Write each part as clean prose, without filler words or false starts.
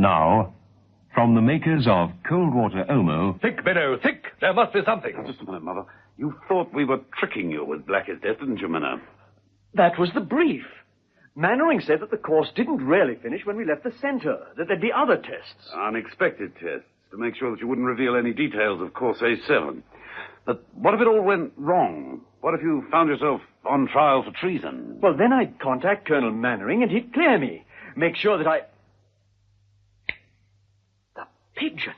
now, from the makers of Cold Water Omo... Thick, Minnow, thick! There must be something. Just a minute, Mother. You thought we were tricking you with Blackest Death, didn't you, Minnow? That was the brief. Mannering said that the course didn't really finish when we left the center, that there'd be other tests. Unexpected tests, to make sure that you wouldn't reveal any details of Course A7. But what if it all went wrong? What if you found yourself on trial for treason? Well, then I'd contact Colonel Mannering and he'd clear me. Make sure that The pigeon.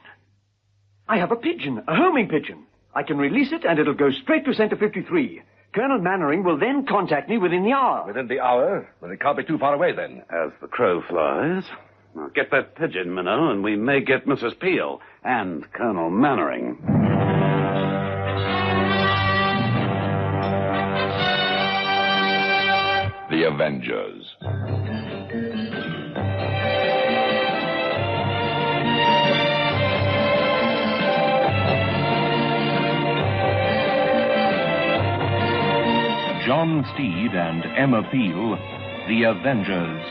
I have a pigeon, a homing pigeon. I can release it and it'll go straight to Center 53. Colonel Mannering will then contact me within the hour. Within the hour? Well, it can't be too far away, then. As the crow flies. Now, get that pigeon, Minnow, and we may get Mrs. Peel and Colonel Mannering. The Avengers. John Steed and Emma Peel, The Avengers.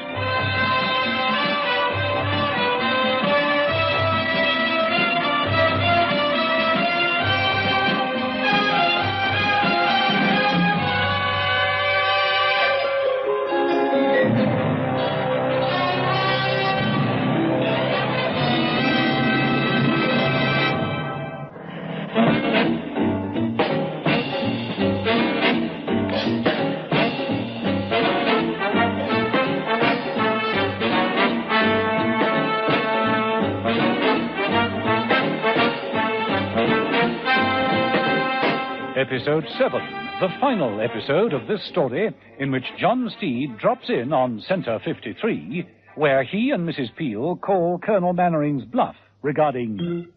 Episode 7, the final episode of this story, in which John Steed drops in on Center 53, where he and Mrs. Peel call Colonel Mannering's bluff regarding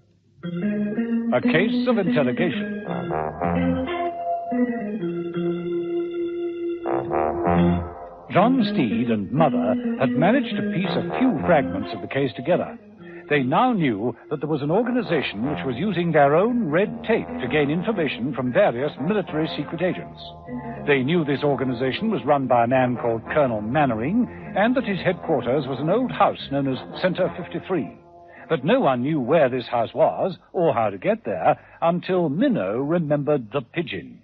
a case of interrogation. John Steed and Mother had managed to piece a few fragments of the case together. They now knew that there was an organization which was using their own red tape to gain information from various military secret agents. They knew this organization was run by a man called Colonel Mannering, and that his headquarters was an old house known as Center 53. But no one knew where this house was, or how to get there, until Minnow remembered the pigeon.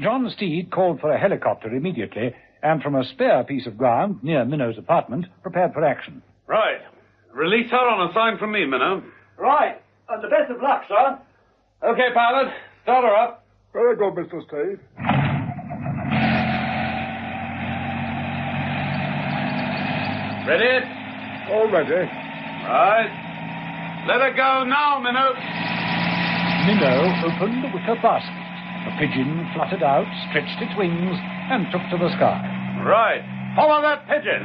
John Steed called for a helicopter immediately, and from a spare piece of ground near Minnow's apartment, prepared for action. Right. Release her on a sign from me, Minnow. Right. And the best of luck, sir. Okay, pilot. Start her up. Very good, Mr. Steed. Ready? All ready. Right. Let her go now, Minnow. Minnow opened the wicker basket. The pigeon fluttered out, stretched its wings, and took to the sky. Right. Follow that pigeon.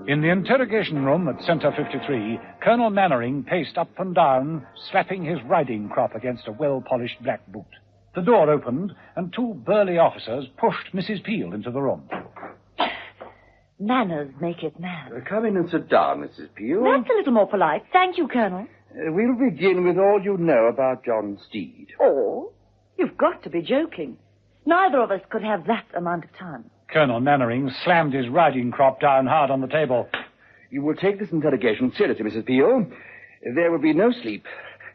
In the interrogation room at Center 53, Colonel Mannering paced up and down, slapping his riding crop against a well-polished black boot. The door opened, and two burly officers pushed Mrs. Peel into the room. Manners make it man. Come in and sit down, Mrs. Peel. That's a little more polite. Thank you, Colonel. We'll begin with all you know about John Steed. Oh? You've got to be joking. Neither of us could have that amount of time. Colonel Mannering slammed his riding crop down hard on the table. You will take this interrogation seriously, Mrs. Peel. There will be no sleep,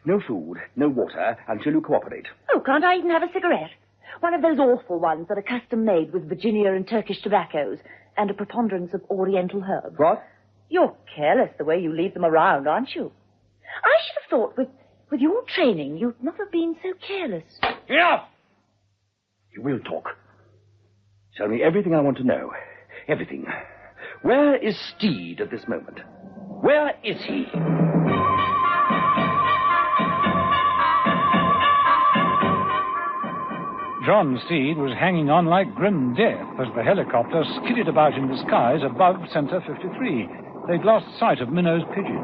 no food, no water until you cooperate. Oh, can't I even have a cigarette? One of those awful ones that are custom-made with Virginia and Turkish tobaccos and a preponderance of Oriental herbs. What? You're careless the way you leave them around, aren't you? I should have thought with your training you'd not have been so careless. Enough! You will talk. Tell me everything I want to know. Everything. Where is Steed at this moment? Where is he? John Steed was hanging on like grim death as the helicopter skidded about in the skies above Center 53. They'd lost sight of Minnow's pigeon.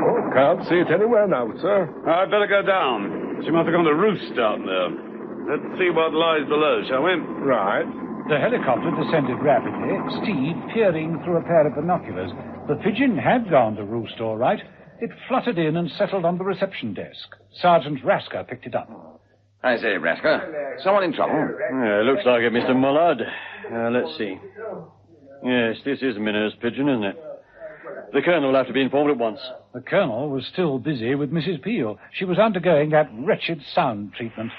Oh, can't see it anywhere now, sir. I'd better go down. She must have gone to roost out there. Let's see what lies below, shall we? Right. The helicopter descended rapidly, Steed peering through a pair of binoculars. The pigeon had gone to roost, all right. It fluttered in and settled on the reception desk. Sergeant Rasker picked it up. I say, Rasker, someone in trouble? Looks like it, Mr. Mullard. Let's see. Yes, this is Minna's pigeon, isn't it? The Colonel will have to be informed at once. The Colonel was still busy with Mrs. Peel. She was undergoing that wretched sound treatment.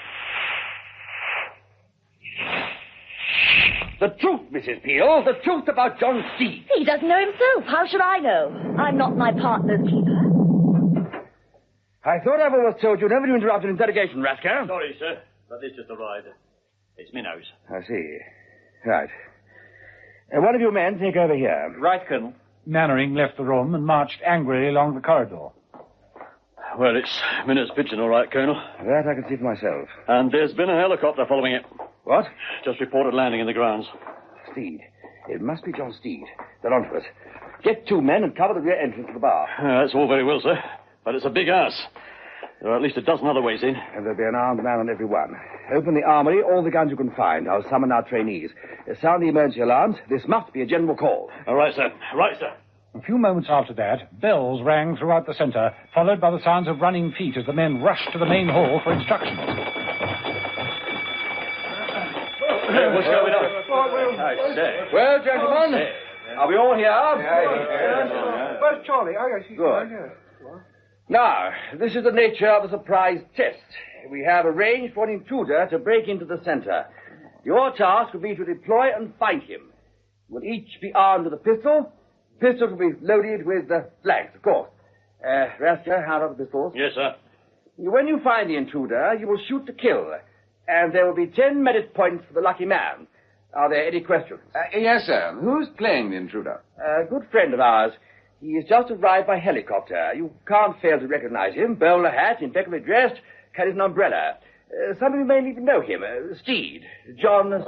The truth, Mrs. Peel. The truth about John Steed. He doesn't know himself. How should I know? I'm not my partner's keeper. I thought I've always told you never to interrupt an interrogation, Rasker. Sorry, sir, but this just arrived. It's Minnows. I see. Right. One of you men take over here. Right, Colonel. Mannering left the room and marched angrily along the corridor. Well, it's Minna's pigeon, all right, Colonel. That I can see for myself. And there's been a helicopter following it. What? Just reported landing in the grounds. Steed. It must be John Steed. They're onto us. Get 2 men and cover the rear entrance to the bar. That's all very well, sir. But it's a big house. There are at least a dozen other ways in. And there'll be an armed man on every one. Open the armory, all the guns you can find. I'll summon our trainees. Sound the emergency alarms. This must be a general call. All right, sir. Right, sir. A few moments after that, bells rang throughout the centre, followed by the sounds of running feet as the men rushed to the main hall for instructions. What's going on? I say. Well, gentlemen, are we all here? Where's Charlie? Oh, yes, he's good. Now, this is the nature of a surprise test. We have arranged for an intruder to break into the centre. Your task will be to deploy and find him. You will each be armed with a pistol. Pistols will be loaded with blanks, of course. Rasker, hand out the pistols. Yes, sir. When you find the intruder, you will shoot to kill. And there will be 10 merit points for the lucky man. Are there any questions? Yes, sir. Who's playing the intruder? A good friend of ours. He has just arrived by helicopter. You can't fail to recognize him. Bowler hat, impeccably dressed, carries an umbrella. Some of you may even know him. Steed. John Steed.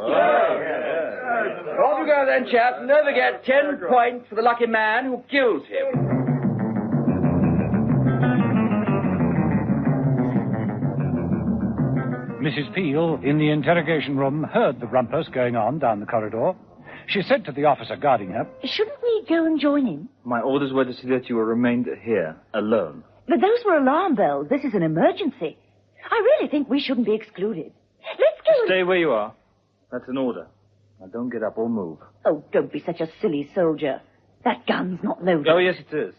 Off you go then, chaps. And don't forget 10 points for the lucky man who kills him. Mrs. Peel, in the interrogation room, heard the rumpus going on down the corridor. She said to the officer guarding her, Shouldn't we go and join him? My orders were to see that you were remained here, alone. But those were alarm bells. This is an emergency. I really think we shouldn't be excluded. Let's go. Stay where you are. That's an order. Now don't get up or move. Oh, don't be such a silly soldier. That gun's not loaded. Oh, yes, it is.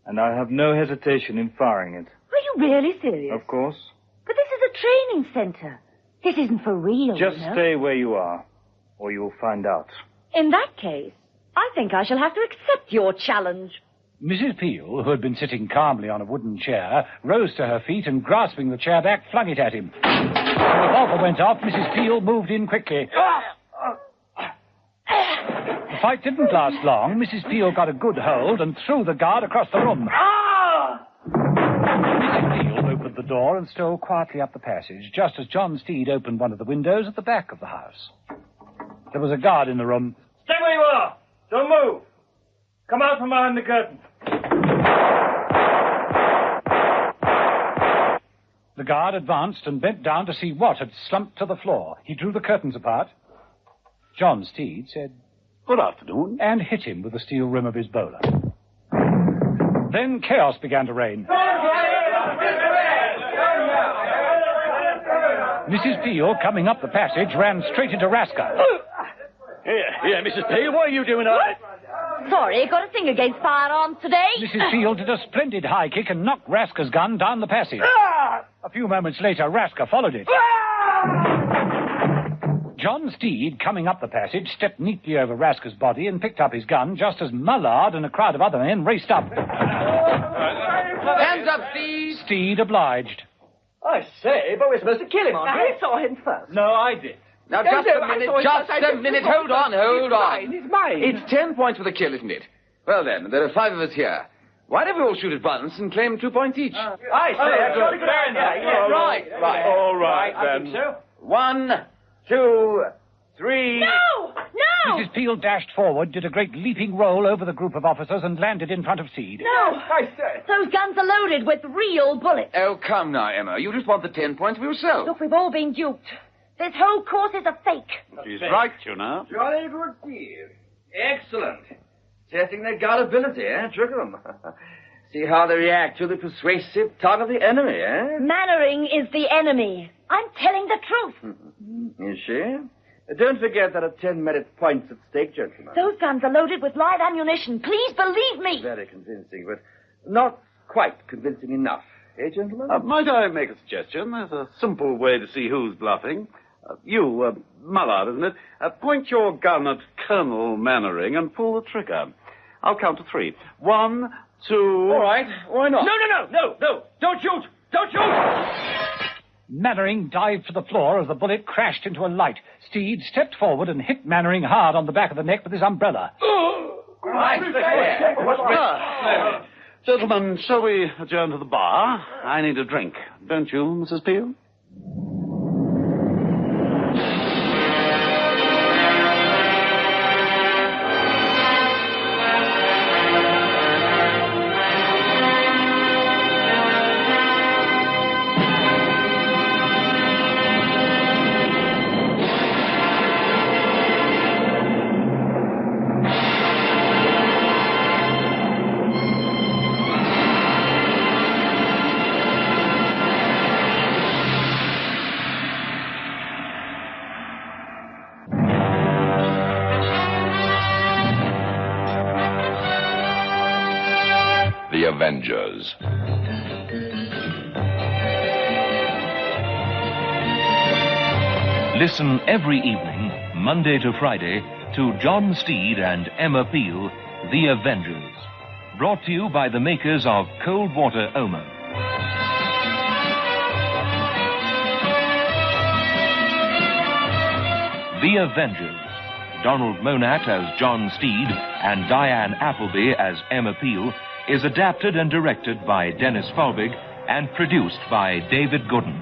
And I have no hesitation in firing it. Are you really serious? Of course. But this is a training center. This isn't for real, Just you know? stay where you are, or you'll find out. In that case, I think I shall have to accept your challenge. Mrs. Peel, who had been sitting calmly on a wooden chair, rose to her feet and, grasping the chair back, flung it at him. The revolver went off. Mrs. Peel moved in quickly. The fight didn't last long. Mrs. Peel got a good hold and threw the guard across the room. Mrs. Peel opened the door and stole quietly up the passage, just as John Steed opened one of the windows at the back of the house. There was a guard in the room. Stay where you are! Don't move! Come out from behind the curtain. The guard advanced and bent down to see what had slumped to the floor. He drew the curtains apart. John Steed said, "Good afternoon," and hit him with the steel rim of his bowler. Then chaos began to reign. Mrs. Peel, coming up the passage, ran straight into Rasker. Here, Mrs. Peel, what are you doing? Sorry, got a thing against firearms today. Mrs. Peel did a splendid high kick and knocked Rasker's gun down the passage. A few moments later, Rasker followed it. John Steed, coming up the passage, stepped neatly over Rasker's body and picked up his gun just as Mullard and a crowd of other men raced up. Hands up, Steed! Steed obliged. I say, but we're supposed to kill him, aren't we? I saw him first. No, I did. Now, just a minute, Hold on. It's mine. It's 10 points for the kill, isn't it? Well, then, there are 5 of us here. Why don't we all shoot at once and claim 2 points each? I say, that's a good idea. Right. All right, I then. think so. 1, 2, 3... No! Mrs. Peel dashed forward, did a great leaping roll over the group of officers and landed in front of Steed. No! I say. Those guns are loaded with real bullets. Oh, come now, Emma. You just want the 10 points for yourself. Look, we've all been duped. This whole course is a fake. She's right, you know. Jolly good, Steve. Excellent. Testing their gullibility, Trick 'em. See how they react to the persuasive tongue of the enemy, eh? Mannering is the enemy. I'm telling the truth. Is she? Don't forget there are 10 merit points at stake, gentlemen. Those guns are loaded with live ammunition. Please believe me. Very convincing, but not quite convincing enough. Eh, gentlemen? Might I make a suggestion? There's a simple way to see who's bluffing. Mullard, isn't it? Point your gun at Colonel Mannering and pull the trigger. I'll count to 3. 1, 2... All right, why not? No. Don't shoot. Don't shoot. Mannering dived for the floor as the bullet crashed into a light. Steed stepped forward and hit Mannering hard on the back of the neck with his umbrella. Gentlemen, shall we adjourn to the bar? I need a drink. Don't you, Mrs. Peel? The Avengers. Listen every evening, Monday to Friday, to John Steed and Emma Peel, The Avengers. Brought to you by the makers of Cold Water Omo. The Avengers. Donald Monat as John Steed and Diane Appleby as Emma Peel is adapted and directed by Dennis Folbig and produced by David Gooden.